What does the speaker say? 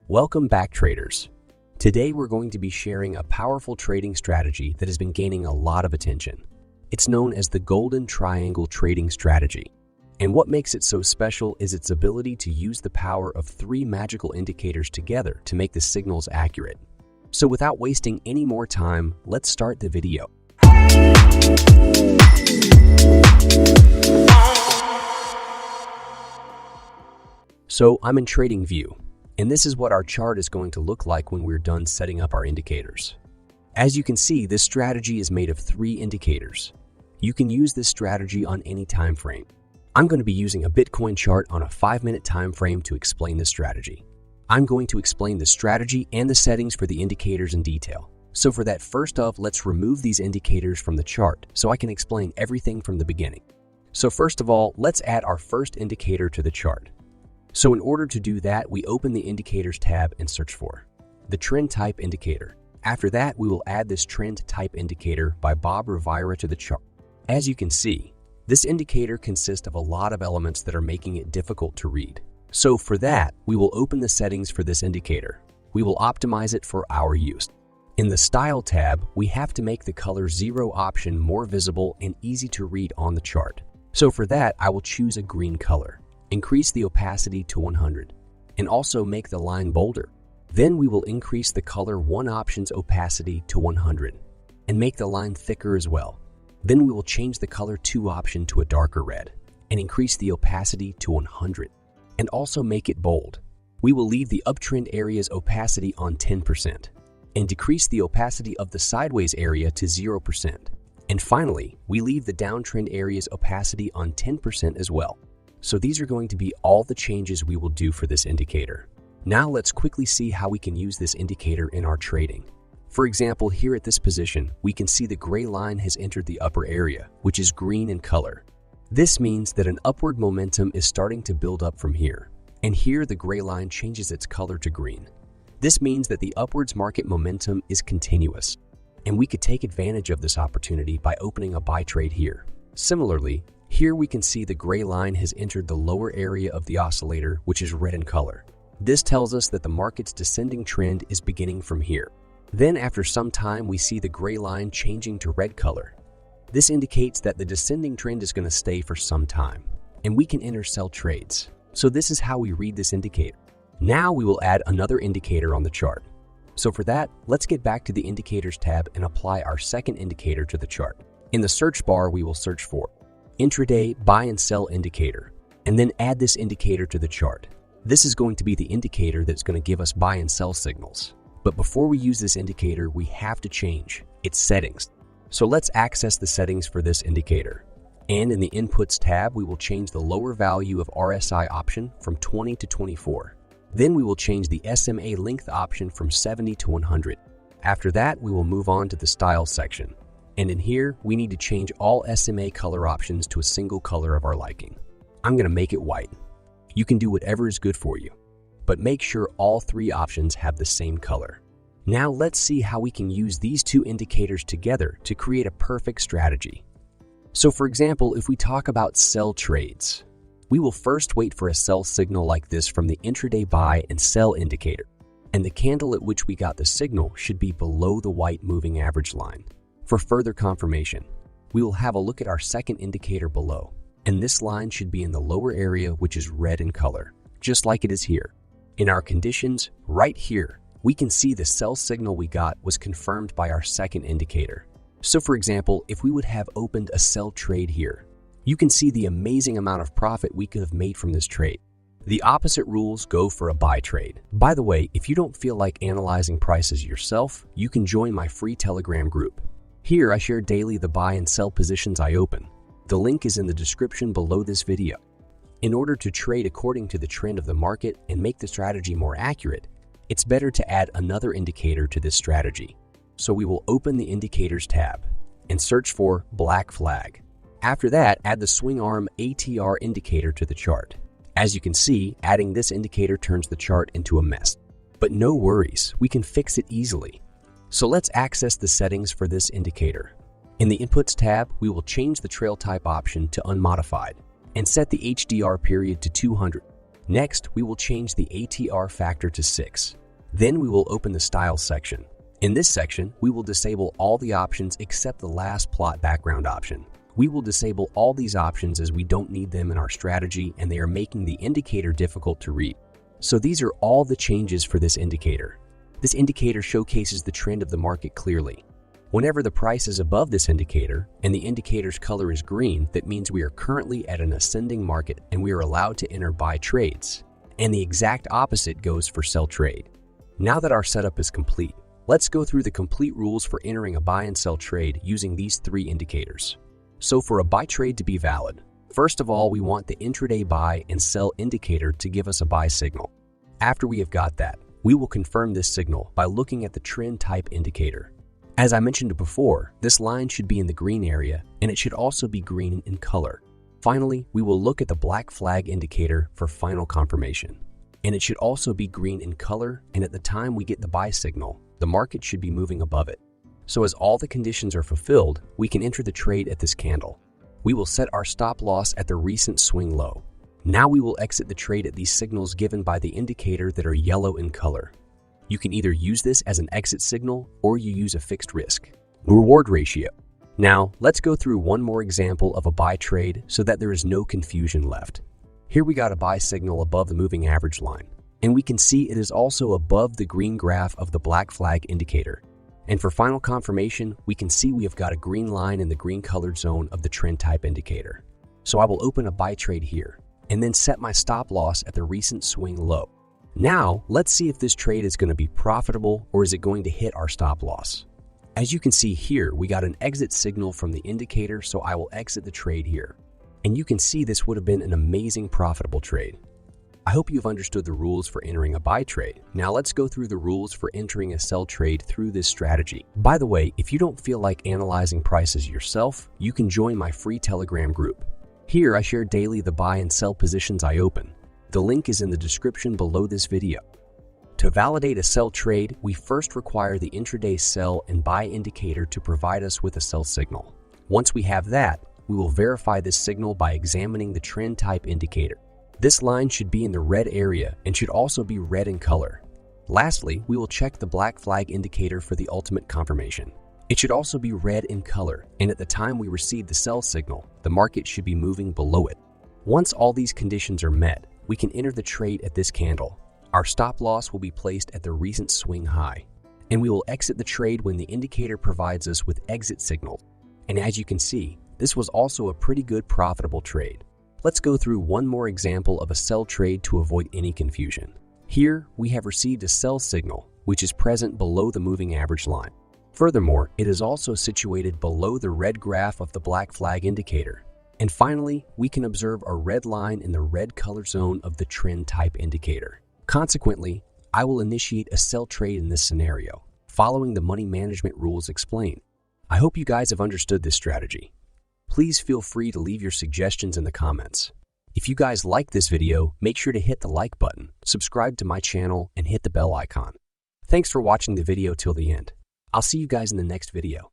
Welcome back, traders. Today we're going to be sharing a powerful trading strategy that has been gaining a lot of attention. It's known as the Golden Triangle Trading Strategy. And what makes it so special is its ability to use the power of three magical indicators together to make the signals accurate. So without wasting any more time, let's start the video. So I'm in TradingView, and this is what our chart is going to look like when we're done setting up our indicators. As you can see, this strategy is made of three indicators. You can use this strategy on any time frame. I'm going to be using a Bitcoin chart on a 5-minute time frame to explain this strategy. I'm going to explain the strategy and the settings for the indicators in detail. So for that, first off, let's remove these indicators from the chart so I can explain everything from the beginning. So first of all, let's add our first indicator to the chart. So in order to do that, we open the Indicators tab and search for the Trend Type Indicator. After that, we will add this Trend Type Indicator by Bob Rivera to the chart. As you can see, this indicator consists of a lot of elements that are making it difficult to read. So for that, we will open the settings for this indicator. We will optimize it for our use. In the Style tab, we have to make the color 0 option more visible and easy to read on the chart. So for that, I will choose a green color. Increase the opacity to 100, and also make the line bolder. Then we will increase the color 1 option's opacity to 100, and make the line thicker as well. Then we will change the color 2 option to a darker red, and increase the opacity to 100, and also make it bold. We will leave the uptrend area's opacity on 10, and decrease the opacity of the sideways area to 0%. And finally, we leave the downtrend area's opacity on 10% as well. So these are going to be all the changes we will do for this indicator. Now let's quickly see how we can use this indicator in our trading. For example, here at this position, we can see the gray line has entered the upper area, which is green in color. This means that an upward momentum is starting to build up from here. And here the gray line changes its color to green. This means that the upwards market momentum is continuous. And we could take advantage of this opportunity by opening a buy trade here. Similarly, here we can see the gray line has entered the lower area of the oscillator, which is red in color. This tells us that the market's descending trend is beginning from here. Then after some time, we see the gray line changing to red color. This indicates that the descending trend is going to stay for some time, and we can enter sell trades. So this is how we read this indicator. Now we will add another indicator on the chart. So for that, let's get back to the Indicators tab and apply our second indicator to the chart. In the search bar, we will search for Intraday Buy and Sell Indicator, and then add this indicator to the chart. This is going to be the indicator that's going to give us buy and sell signals. But before we use this indicator, we have to change its settings. So let's access the settings for this indicator. And in the Inputs tab, we will change the lower value of RSI option from 20 to 24. Then we will change the SMA length option from 70 to 100. After that, we will move on to the Style section. And in here, we need to change all SMA color options to a single color of our liking. I'm going to make it white. You can do whatever is good for you, but make sure all three options have the same color. Now let's see how we can use these two indicators together to create a perfect strategy. So for example, if we talk about sell trades, we will first wait for a sell signal like this from the intraday buy and sell indicator. And the candle at which we got the signal should be below the white moving average line. For further confirmation, we will have a look at our second indicator below, and this line should be in the lower area, which is red in color, just like it is here. In our conditions, right here, we can see the sell signal we got was confirmed by our second indicator. So for example, if we would have opened a sell trade here, you can see the amazing amount of profit we could have made from this trade. The opposite rules go for a buy trade. By the way, if you don't feel like analyzing prices yourself, you can join my free Telegram group. Here, I share daily the buy and sell positions I open. The link is in the description below this video. In order to trade according to the trend of the market and make the strategy more accurate, it's better to add another indicator to this strategy. So we will open the Indicators tab and search for Black Flag. After that, add the Swing Arm ATR indicator to the chart. As you can see, adding this indicator turns the chart into a mess. But no worries, we can fix it easily. So let's access the settings for this indicator. In the Inputs tab, we will change the trail type option to unmodified and set the HDR period to 200. Next, we will change the ATR factor to 6. Then we will open the Styles section. In this section, we will disable all the options except the last plot background option. We will disable all these options as we don't need them in our strategy and they are making the indicator difficult to read. So these are all the changes for this indicator. This indicator showcases the trend of the market clearly. Whenever the price is above this indicator and the indicator's color is green, that means we are currently at an ascending market and we are allowed to enter buy trades. And the exact opposite goes for sell trade. Now that our setup is complete, let's go through the complete rules for entering a buy and sell trade using these 3 indicators. So for a buy trade to be valid, first of all, we want the intraday buy and sell indicator to give us a buy signal. After we have got that, we will confirm this signal by looking at the trend type indicator. As I mentioned before, this line should be in the green area and it should also be green in color. Finally, we will look at the black flag indicator for final confirmation. And it should also be green in color, and at the time we get the buy signal, the market should be moving above it. So as all the conditions are fulfilled, we can enter the trade at this candle. We will set our stop loss at the recent swing low. Now we will exit the trade at these signals given by the indicator that are yellow in color. You can either use this as an exit signal or you use a fixed risk reward ratio. Now, let's go through one more example of a buy trade so that there is no confusion left. Here we got a buy signal above the moving average line, and we can see it is also above the green graph of the black flag indicator. And for final confirmation, we can see we have got a green line in the green colored zone of the trend type indicator. So I will open a buy trade here, and then set my stop loss at the recent swing low. Now, let's see if this trade is going to be profitable or is it going to hit our stop loss. As you can see here, we got an exit signal from the indicator, so I will exit the trade here. And you can see this would have been an amazing profitable trade. I hope you've understood the rules for entering a buy trade. Now let's go through the rules for entering a sell trade through this strategy. By the way, if you don't feel like analyzing prices yourself, you can join my free Telegram group. Here I share daily the buy and sell positions I open. The link is in the description below this video. To validate a sell trade, we first require the intraday sell and buy indicator to provide us with a sell signal. Once we have that, we will verify this signal by examining the trend type indicator. This line should be in the red area and should also be red in color. Lastly, we will check the black flag indicator for the ultimate confirmation. It should also be red in color, and at the time we receive the sell signal, the market should be moving below it. Once all these conditions are met, we can enter the trade at this candle. Our stop loss will be placed at the recent swing high, and we will exit the trade when the indicator provides us with exit signals. And as you can see, this was also a pretty good profitable trade. Let's go through one more example of a sell trade to avoid any confusion. Here, we have received a sell signal, which is present below the moving average line. Furthermore, it is also situated below the red graph of the black flag indicator. And finally, we can observe a red line in the red color zone of the trend type indicator. Consequently, I will initiate a sell trade in this scenario, following the money management rules explained. I hope you guys have understood this strategy. Please feel free to leave your suggestions in the comments. If you guys like this video, make sure to hit the like button, subscribe to my channel, and hit the bell icon. Thanks for watching the video till the end. I'll see you guys in the next video.